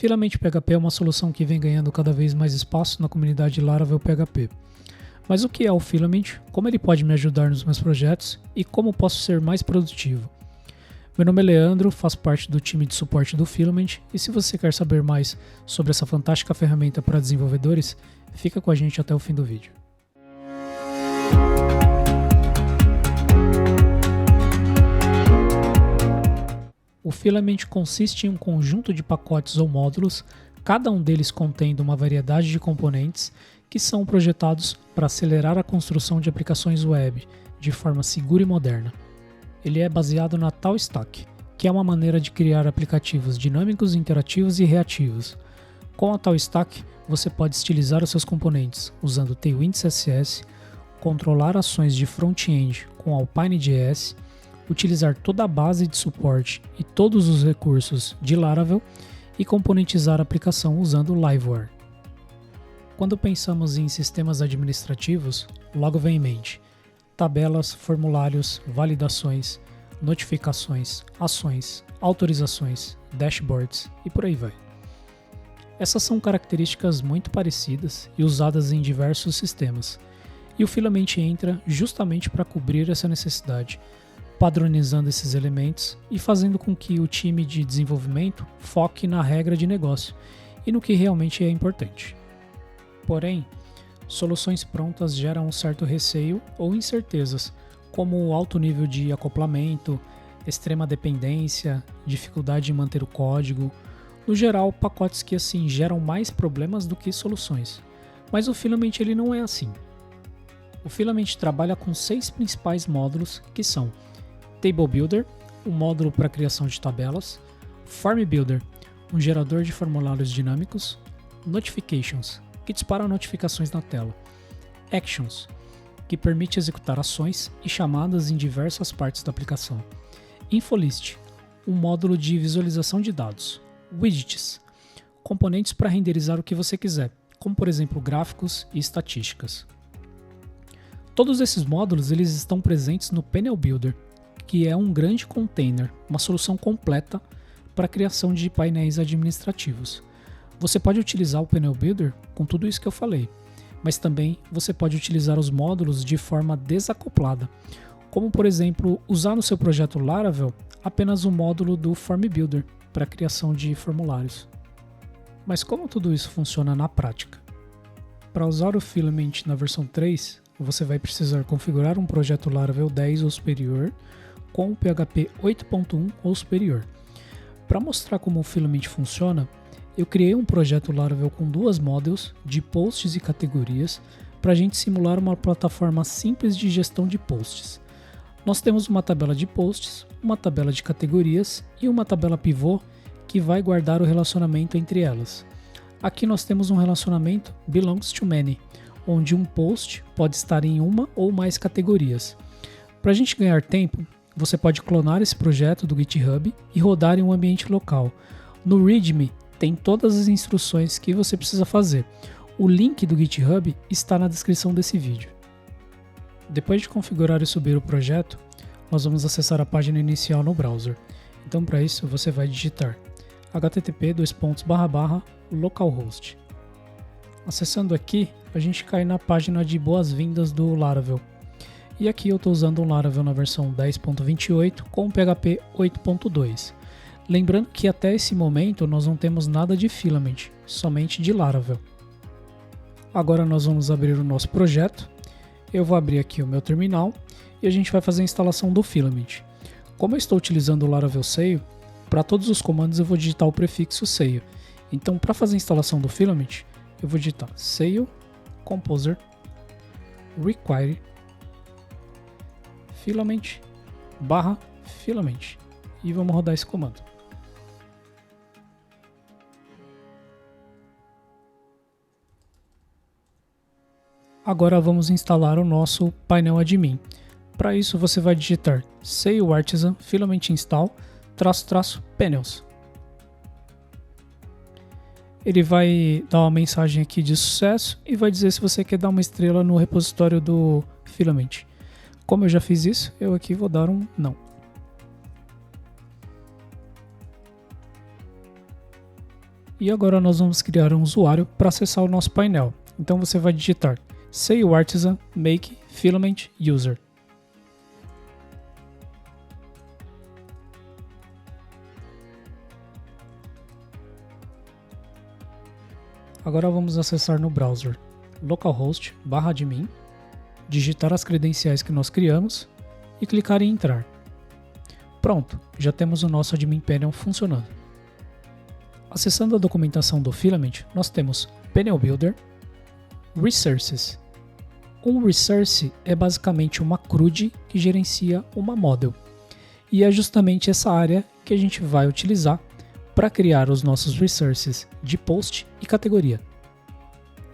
Filament PHP é uma solução que vem ganhando cada vez mais espaço na comunidade Laravel PHP. Mas o que é o Filament, como ele pode me ajudar nos meus projetos e como posso ser mais produtivo? Meu nome é Leandro, faço parte do time de suporte do Filament e se você quer saber mais sobre essa fantástica ferramenta para desenvolvedores, fica com a gente até o fim do vídeo. O Filament consiste em um conjunto de pacotes ou módulos, cada um deles contendo uma variedade de componentes que são projetados para acelerar a construção de aplicações web de forma segura e moderna. Ele é baseado na TauStack, que é uma maneira de criar aplicativos dinâmicos, interativos e reativos. Com a TauStack, você pode estilizar os seus componentes usando Tailwind CSS, controlar ações de front-end com Alpine.js, utilizar toda a base de suporte e todos os recursos de Laravel e componentizar a aplicação usando Livewire. Quando pensamos em sistemas administrativos, logo vem em mente tabelas, formulários, validações, notificações, ações, autorizações, dashboards e por aí vai. Essas são características muito parecidas e usadas em diversos sistemas, e o Filament entra justamente para cobrir essa necessidade, padronizando esses elementos e fazendo com que o time de desenvolvimento foque na regra de negócio e no que realmente é importante. Porém, soluções prontas geram um certo receio ou incertezas, como o alto nível de acoplamento, extrema dependência, dificuldade em manter o código, no geral, pacotes que assim geram mais problemas do que soluções. Mas o Filament ele não é assim. O Filament trabalha com 6 principais módulos que são Table Builder, um módulo para criação de tabelas, Form Builder, um gerador de formulários dinâmicos, Notifications, que dispara notificações na tela, Actions, que permite executar ações e chamadas em diversas partes da aplicação, Infolist, um módulo de visualização de dados, Widgets, componentes para renderizar o que você quiser, como por exemplo gráficos e estatísticas. Todos esses módulos eles estão presentes no Panel Builder, que é um grande container, uma solução completa para a criação de painéis administrativos. Você pode utilizar o Panel Builder com tudo isso que eu falei, mas também você pode utilizar os módulos de forma desacoplada, como por exemplo, usar no seu projeto Laravel apenas o módulo do Form Builder para a criação de formulários. Mas como tudo isso funciona na prática? Para usar o Filament na versão 3, você vai precisar configurar um projeto Laravel 10 ou superior com o PHP 8.1 ou superior. Para mostrar como o Filament funciona, eu criei um projeto Laravel com 2 modules de posts e categorias para a gente simular uma plataforma simples de gestão de posts. Nós temos uma tabela de posts, uma tabela de categorias e uma tabela pivô que vai guardar o relacionamento entre elas. Aqui nós temos um relacionamento belongs to many, onde um post pode estar em uma ou mais categorias. Para a gente ganhar tempo, você pode clonar esse projeto do GitHub e rodar em um ambiente local. No README tem todas as instruções que você precisa fazer. O link do GitHub está na descrição desse vídeo. Depois de configurar e subir o projeto, nós vamos acessar a página inicial no browser. Então para isso você vai digitar http://localhost. Acessando aqui, a gente cai na página de boas-vindas do Laravel. E aqui eu estou usando um Laravel na versão 10.28 com PHP 8.2. Lembrando que até esse momento nós não temos nada de Filament, somente de Laravel. Agora nós vamos abrir o nosso projeto. Eu vou abrir aqui o meu terminal e a gente vai fazer a instalação do Filament. Como eu estou utilizando o Laravel Sail, para todos os comandos eu vou digitar o prefixo Sail. Então para fazer a instalação do Filament, eu vou digitar Sail Composer Require Filament e vamos rodar esse comando. Agora vamos instalar o nosso painel admin. Para isso você vai digitar Sail Artisan Filament Install --panels. Ele vai dar uma mensagem aqui de sucesso e vai dizer se você quer dar uma estrela no repositório do Filament. Como eu já fiz isso, eu aqui vou dar um não. E agora nós vamos criar um usuário para acessar o nosso painel. Então você vai digitar SeiOArtisan make filament user. Agora vamos acessar no browser localhost/admin, digitar as credenciais que nós criamos e clicar em entrar. Pronto, já temos o nosso admin panel funcionando. Acessando a documentação do Filament, nós temos Panel Builder, Resources. Um Resource é basicamente uma CRUD que gerencia uma model. E é justamente essa área que a gente vai utilizar para criar os nossos resources de post e categoria.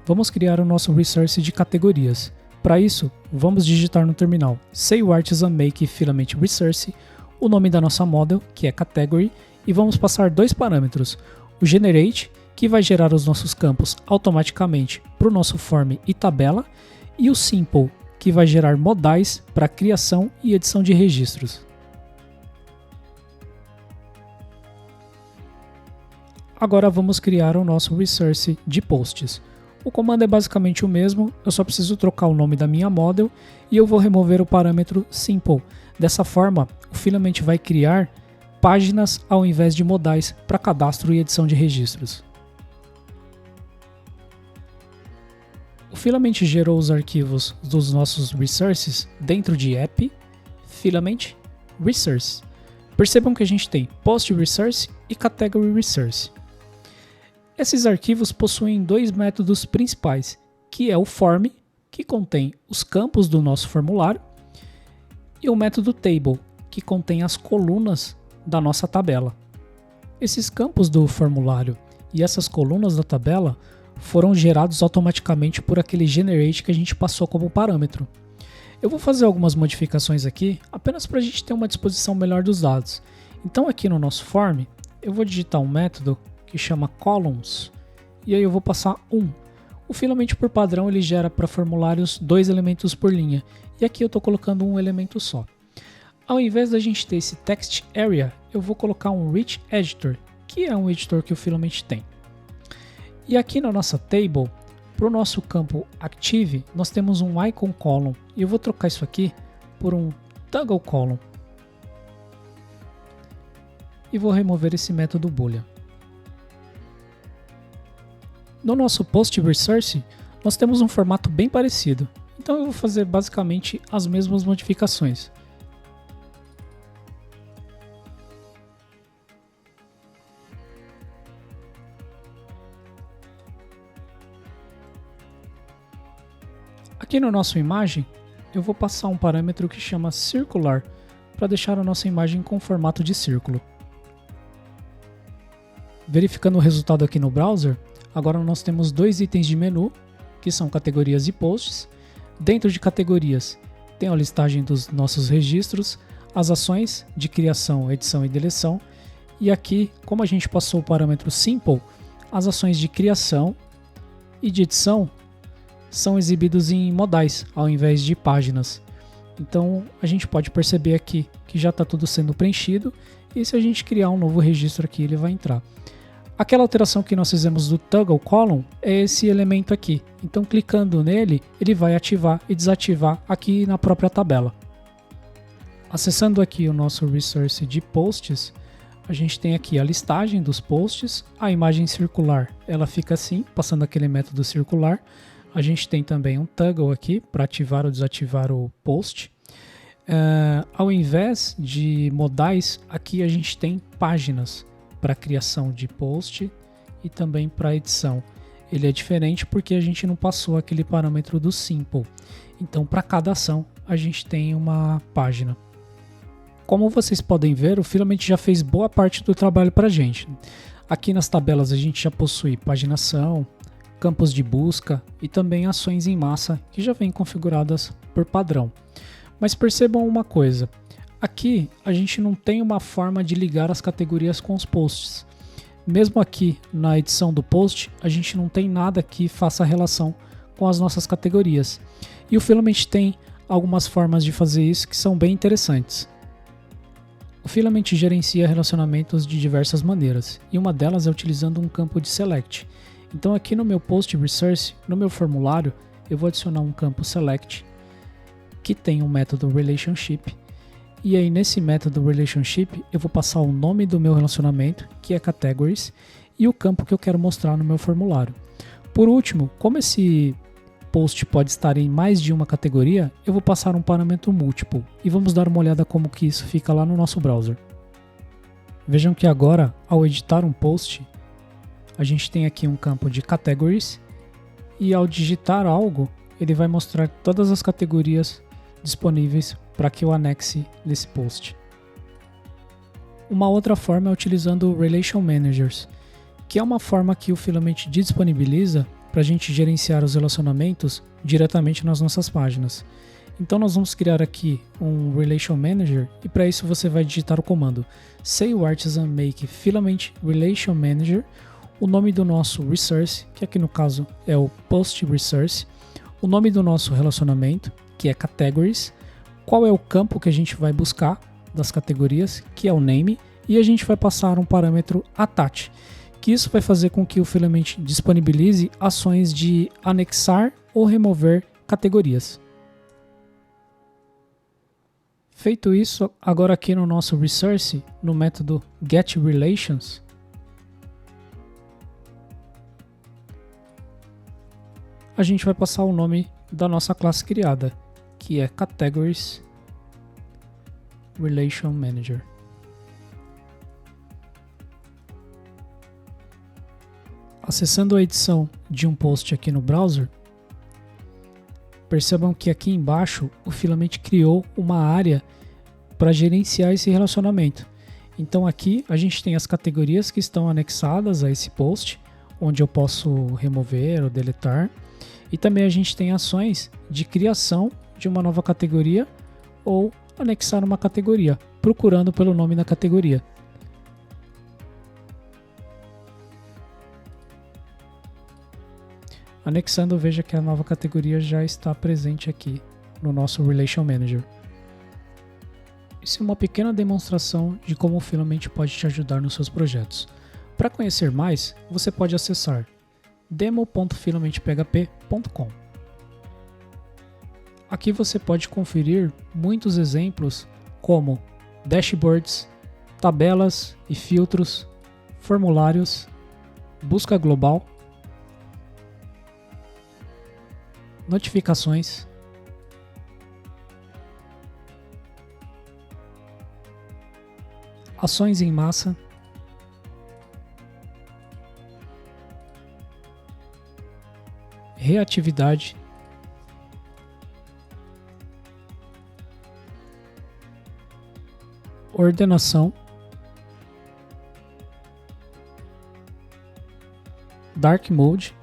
Vamos criar o nosso resource de categorias. Para isso, vamos digitar no terminal SeiOArtisan make filament resource, o nome da nossa model, que é category, e vamos passar dois parâmetros, o generate, que vai gerar os nossos campos automaticamente para o nosso form e tabela, e o simple, que vai gerar modais para criação e edição de registros. Agora vamos criar o nosso resource de posts. O comando é basicamente o mesmo, eu só preciso trocar o nome da minha model e eu vou remover o parâmetro simple. Dessa forma, o Filament vai criar páginas ao invés de modais para cadastro e edição de registros. O Filament gerou os arquivos dos nossos resources dentro de app, Filament, Resource. Percebam que a gente tem Post Resource e Category Resource. Esses arquivos possuem dois métodos principais, que é o form, que contém os campos do nosso formulário, e o método table, que contém as colunas da nossa tabela. Esses campos do formulário e essas colunas da tabela foram gerados automaticamente por aquele generate que a gente passou como parâmetro. Eu vou fazer algumas modificações aqui, apenas para a gente ter uma disposição melhor dos dados. Então aqui no nosso form, eu vou digitar um método que chama columns, e aí eu vou passar 1. O Filament por padrão ele gera para formulários 2 elementos por linha, e aqui eu estou colocando um elemento só. Ao invés da gente ter esse text area, eu vou colocar um rich editor, que é um editor que o Filament tem. E aqui na nossa table, para o nosso campo active, nós temos um icon column, e eu vou trocar isso aqui por um toggle column. E vou remover esse método boolean. No nosso post resource, nós temos um formato bem parecido, então eu vou fazer basicamente as mesmas modificações. Aqui no nosso imagem, eu vou passar um parâmetro que chama circular, para deixar a nossa imagem com formato de círculo. Verificando o resultado aqui no browser, agora nós temos dois itens de menu, que são categorias e posts. Dentro de categorias, tem a listagem dos nossos registros, as ações de criação, edição e deleção. E aqui, como a gente passou o parâmetro simple, as ações de criação e de edição são exibidos em modais, ao invés de páginas. Então a gente pode perceber aqui que já está tudo sendo preenchido, e se a gente criar um novo registro aqui, ele vai entrar. Aquela alteração que nós fizemos do toggle column é esse elemento aqui. Então, clicando nele, ele vai ativar e desativar aqui na própria tabela. Acessando aqui o nosso resource de posts, a gente tem aqui a listagem dos posts, a imagem circular, ela fica assim, passando aquele método circular. A gente tem também um toggle aqui para ativar ou desativar o post. Ao invés de modais, aqui a gente tem páginas para criação de post e também para edição. Ele é diferente porque a gente não passou aquele parâmetro do simple. Então, para cada ação, a gente tem uma página. Como vocês podem ver, o Filament já fez boa parte do trabalho para a gente. Aqui nas tabelas a gente já possui paginação, campos de busca e também ações em massa que já vêm configuradas por padrão. Mas percebam uma coisa. Aqui a gente não tem uma forma de ligar as categorias com os posts. Mesmo aqui na edição do post, a gente não tem nada que faça relação com as nossas categorias. E o Filament tem algumas formas de fazer isso que são bem interessantes. O Filament gerencia relacionamentos de diversas maneiras, e uma delas é utilizando um campo de select. Então aqui no meu post resource, no meu formulário, eu vou adicionar um campo select, que tem um método relationship, e aí nesse método relationship eu vou passar o nome do meu relacionamento, que é categories, e o campo que eu quero mostrar no meu formulário. Por último, como esse post pode estar em mais de uma categoria, eu vou passar um parâmetro múltiplo, e vamos dar uma olhada como que isso fica lá no nosso browser. Vejam que agora, ao editar um post, a gente tem aqui um campo de categories, e ao digitar algo, ele vai mostrar todas as categorias disponíveis para que eu anexe nesse post. Uma outra forma é utilizando o Relation Managers, que é uma forma que o Filament disponibiliza para a gente gerenciar os relacionamentos diretamente nas nossas páginas. Então nós vamos criar aqui um Relation Manager e para isso você vai digitar o comando say_artisan make filament relation manager, o nome do nosso resource, que aqui no caso é o post resource, o nome do nosso relacionamento, que é categories, qual é o campo que a gente vai buscar das categorias, que é o name, e a gente vai passar um parâmetro attach, que isso vai fazer com que o Filament disponibilize ações de anexar ou remover categorias. Feito isso, agora aqui no nosso resource, no método getRelations, a gente vai passar o nome da nossa classe criada, que é Categories Relation Manager. Acessando a edição de um post aqui no browser, percebam que aqui embaixo o Filament criou uma área para gerenciar esse relacionamento. Então aqui a gente tem as categorias que estão anexadas a esse post, onde eu posso remover ou deletar. E também a gente tem ações de criação de uma nova categoria ou anexar uma categoria, procurando pelo nome da categoria. Anexando, veja que a nova categoria já está presente aqui no nosso Relation Manager. Isso é uma pequena demonstração de como o Filament pode te ajudar nos seus projetos. Para conhecer mais, você pode acessar demo.filamentphp.com. Aqui você pode conferir muitos exemplos como dashboards, tabelas e filtros, formulários, busca global, notificações, ações em massa, reatividade, ordenação, dark mode,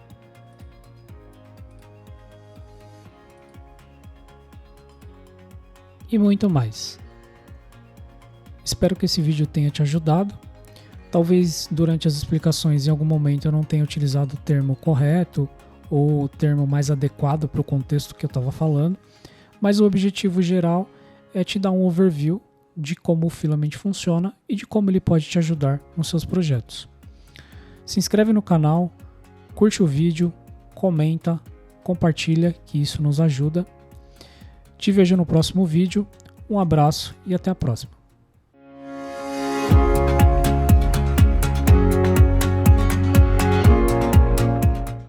e muito mais. Espero que esse vídeo tenha te ajudado. Talvez durante as explicações em algum momento eu não tenha utilizado o termo correto ou o termo mais adequado para o contexto que eu estava falando, mas o objetivo geral é te dar um overview de como o Filament funciona e de como ele pode te ajudar nos seus projetos. Se inscreve no canal, curte o vídeo, comenta, compartilha, que isso nos ajuda. Te vejo no próximo vídeo, um abraço e até a próxima.